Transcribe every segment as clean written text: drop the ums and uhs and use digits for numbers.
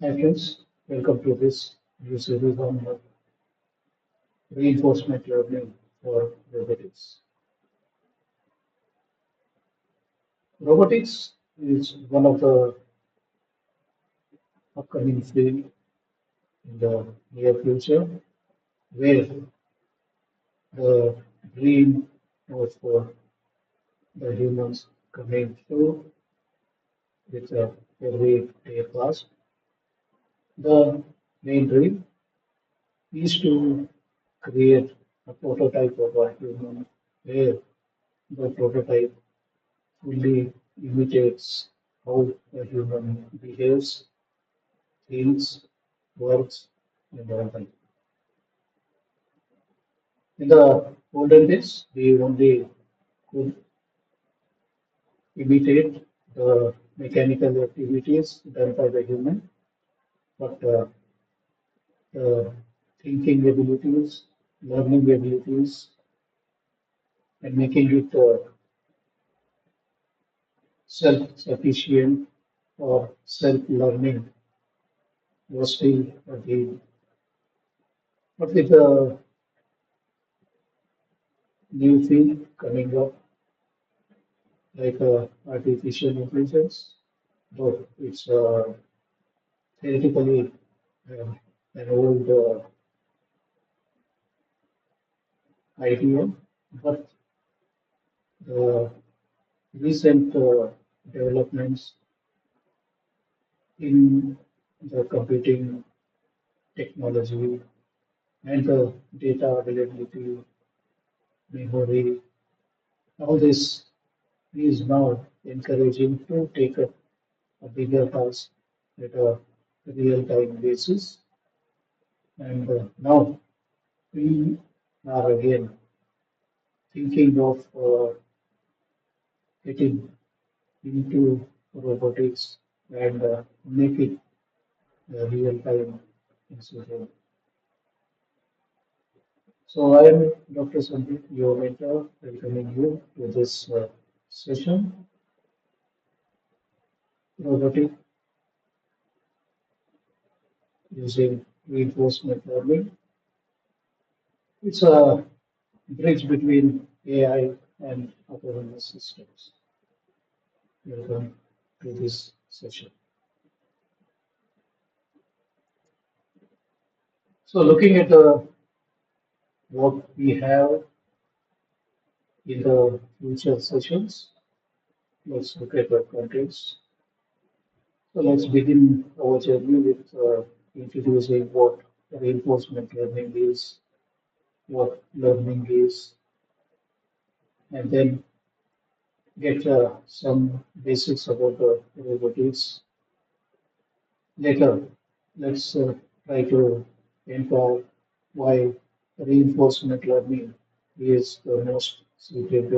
Hi friends, welcome to this new series on reinforcement learning for robotics. Robotics is one of the upcoming field in the near future where the dream of the humans coming through with every day past. The main dream is to create a prototype of a human where the prototype fully imitates how a human behaves, thinks, works, and all that. In the olden days, we only could imitate the mechanical activities done by the human, but the thinking abilities, learning abilities, and making it self-sufficient or self-learning was still a dream. But with the new field coming up, like artificial intelligence, though it's theoretically uh, an old idea, but the recent developments in the computing technology and the data availability, memory, all this is now encouraging to take up a bigger task at a real-time basis. And now we are again thinking of getting into robotics and make it real time incident. So I am Dr. Sandeep, your mentor, welcoming you to this session, robotic using reinforcement learning. It's a bridge between AI and autonomous systems. Welcome to this session. So looking at what we have in the future sessions, let's look at the context. So let's begin our journey with introducing what reinforcement learning is, what learning is, and then get some basics about the robotics. Later, let's try to inquire why reinforcement learning is the most suited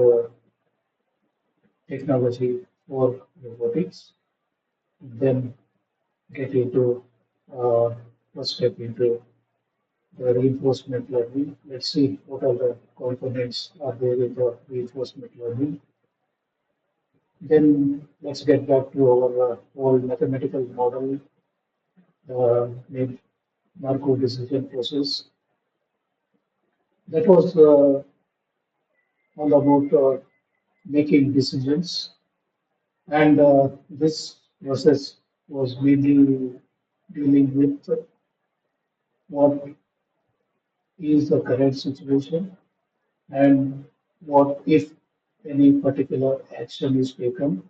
technology for robotics. Then get into first step into the reinforcement learning. Let's see what are the components are there in the reinforcement learning. Then let's get back to our old mathematical model named Markov decision process. That was all about making decisions, and this process was mainly dealing with what is the current situation and what if any particular action is taken,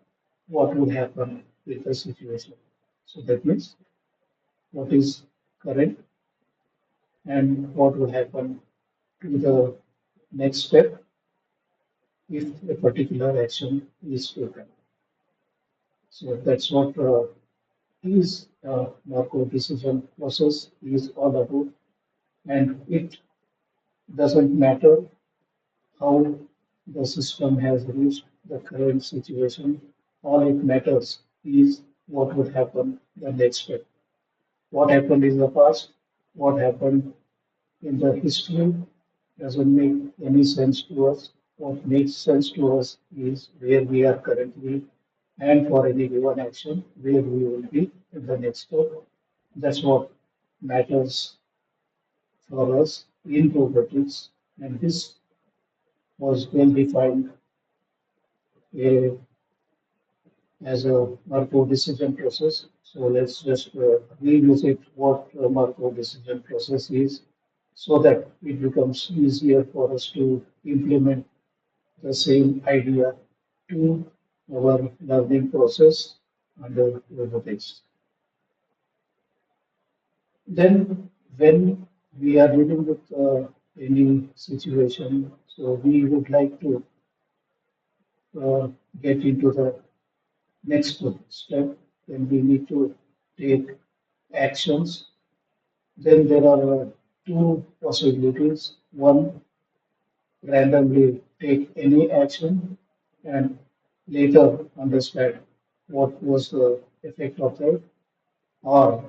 what would happen with the situation. So that means what is current and what would happen to the next step if a particular action is taken. So that's what is Markov decision process is all about, and it doesn't matter how the system has reached the current situation. All it matters is what would happen the next step. What happened in the past, what happened in the history doesn't make any sense to us. What makes sense to us is where we are currently and for any given action, where we will be in the next step. That's what matters for us in robotics. And this was well defined uh, as a Markov decision process. So let's just revisit what a Markov decision process is so that it becomes easier for us to implement the same idea to our learning process under robotics. Then, when we are dealing with any situation, so we would like to uh, get into the next step, then we need to take actions. Then there are two possibilities. One, randomly take any action and later understand what was the effect of that. Or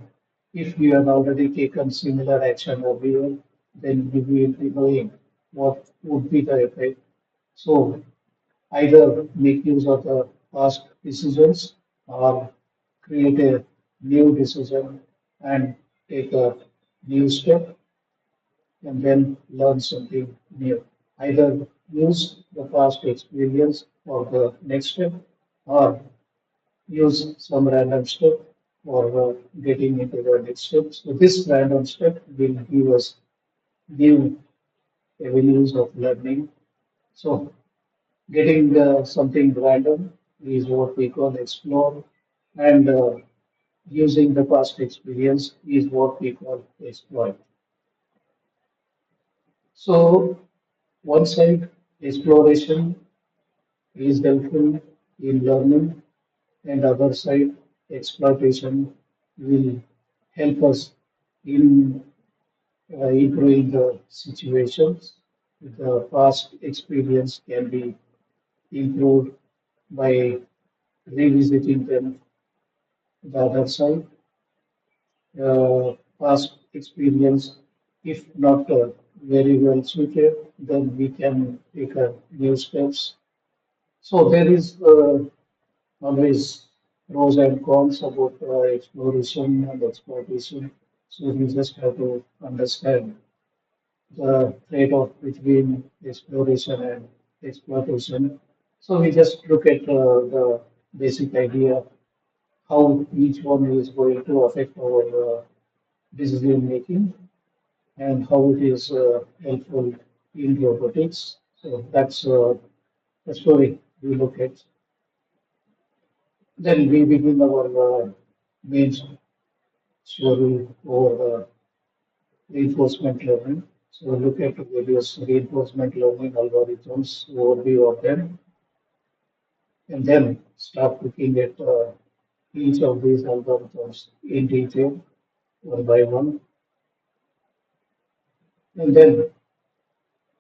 if we have already taken similar action earlier, then we will be knowing what would be the effect. So either make use of the past decisions or create a new decision and take a new step and then learn something new. Either use the past experience for the next step or use some random step for getting into the next step. So this random step will give us new avenues of learning. So getting something random is what we call explore, and using the past experience is what we call exploit. So one side, exploration is helpful in learning, and other side, exploitation will help us in improving the situations. The past experience can be improved by revisiting them. The other side, past experience, if not very well suited, then we can take new steps. So there is always pros and cons about exploration and exploitation. So we just have to understand the trade-off between exploration and exploitation. So we just look at the basic idea how each one is going to affect our decision making and how it is helpful in robotics. So that's the story we look at. Then we begin our main story over reinforcement learning. So look at various reinforcement learning algorithms, overview of them, and then start looking at each of these algorithms in detail, one by one. And then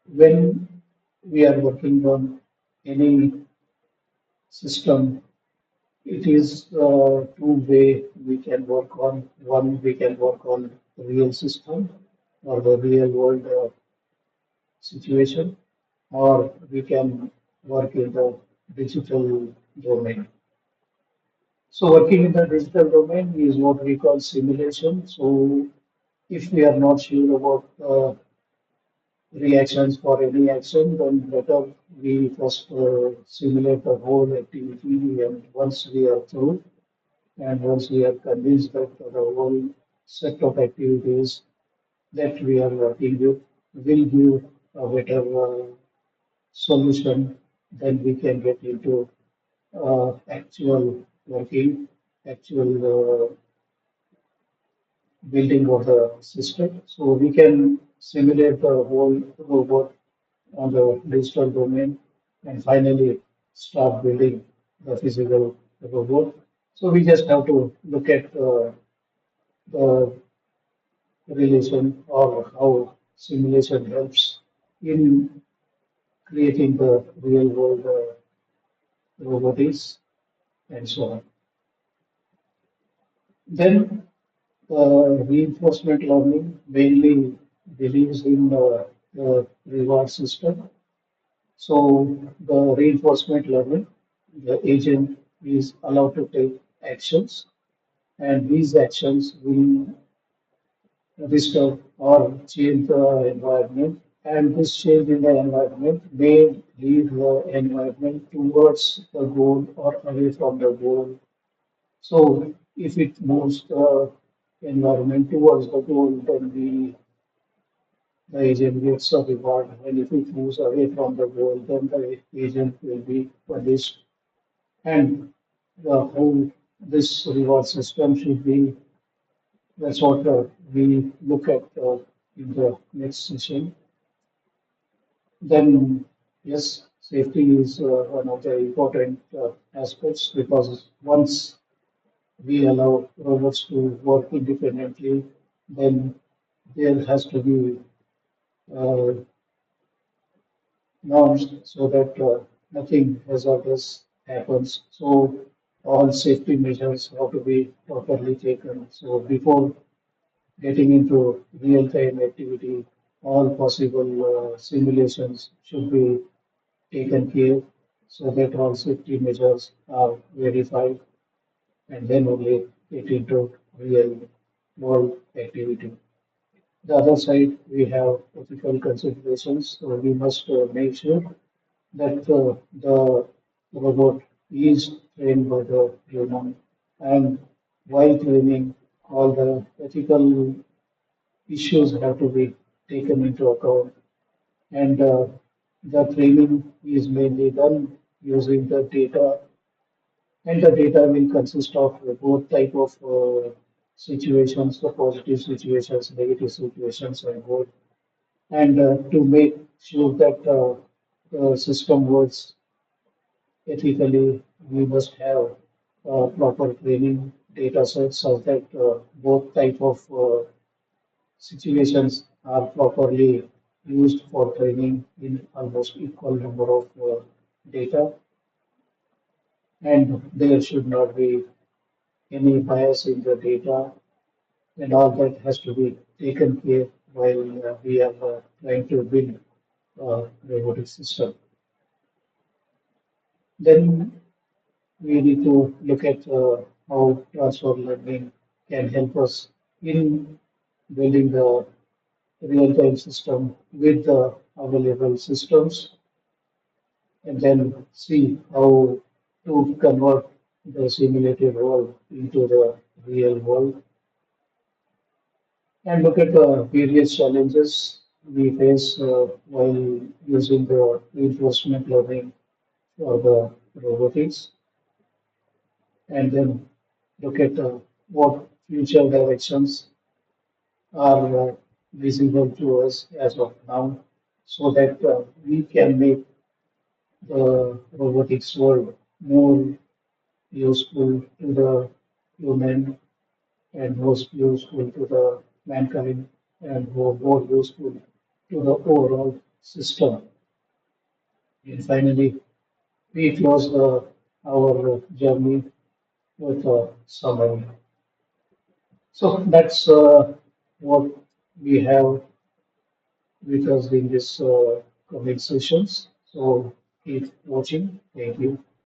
when we are working on any system, it is two-way we can work on. One, we can work on the real system or the real world situation, or we can work in the digital domain. So working in the digital domain is what we call simulation. So if we are not sure about reactions for any action, then better we first simulate the whole activity. And once we are through, and once we are convinced that the whole set of activities that we are working with will give a better solution, then we can get into actual working, actual building of the system. So we can simulate the whole robot on the digital domain and finally start building the physical robot. So we just have to look at the relation or how simulation helps in creating the real world robotics and so on. Then reinforcement learning mainly believes in the reward system. So the reinforcement learning, the agent is allowed to take actions and these actions will disturb or change the environment, and this change in the environment may lead the environment towards the goal or away from the goal. So if it moves the environment towards the goal, then the agent gets a reward, and if it moves away from the goal, then the agent will be punished. And the whole this reward system should be that's what we look at in the next session. Then, yes, safety is one of the important aspects because once we allow robots to work independently, then there has to be uh, norms so that nothing hazardous happens. So all safety measures have to be properly taken. So before getting into real-time activity, all possible simulations should be taken care so that all safety measures are verified and then only get into real world activity. The other side, we have ethical considerations. So we must make sure that the robot is trained by the human, and while training, all the ethical issues have to be taken into account. And the training is mainly done using the data, and the data will consist of both type of situations, the positive situations, negative situations, and both. And to make sure that the system works ethically, we must have proper training data sets so that both type of situations are properly used for training in almost equal number of data, and there should not be any bias in the data, and all that has to be taken care while we are trying to build a robotic system. Then we need to look at how transfer learning can help us in building the real-time system with the available systems, and then see how to convert the simulated world into the real world, and look at the various challenges we face while using the reinforcement learning for the robotics, and then look at what future directions are visible to us as of now so that we can make the robotics world more useful to the human and most useful to the mankind and more useful to the overall system. And finally, we close our journey with a summary. So that's what we have with us in this coming sessions. So keep watching. Thank you.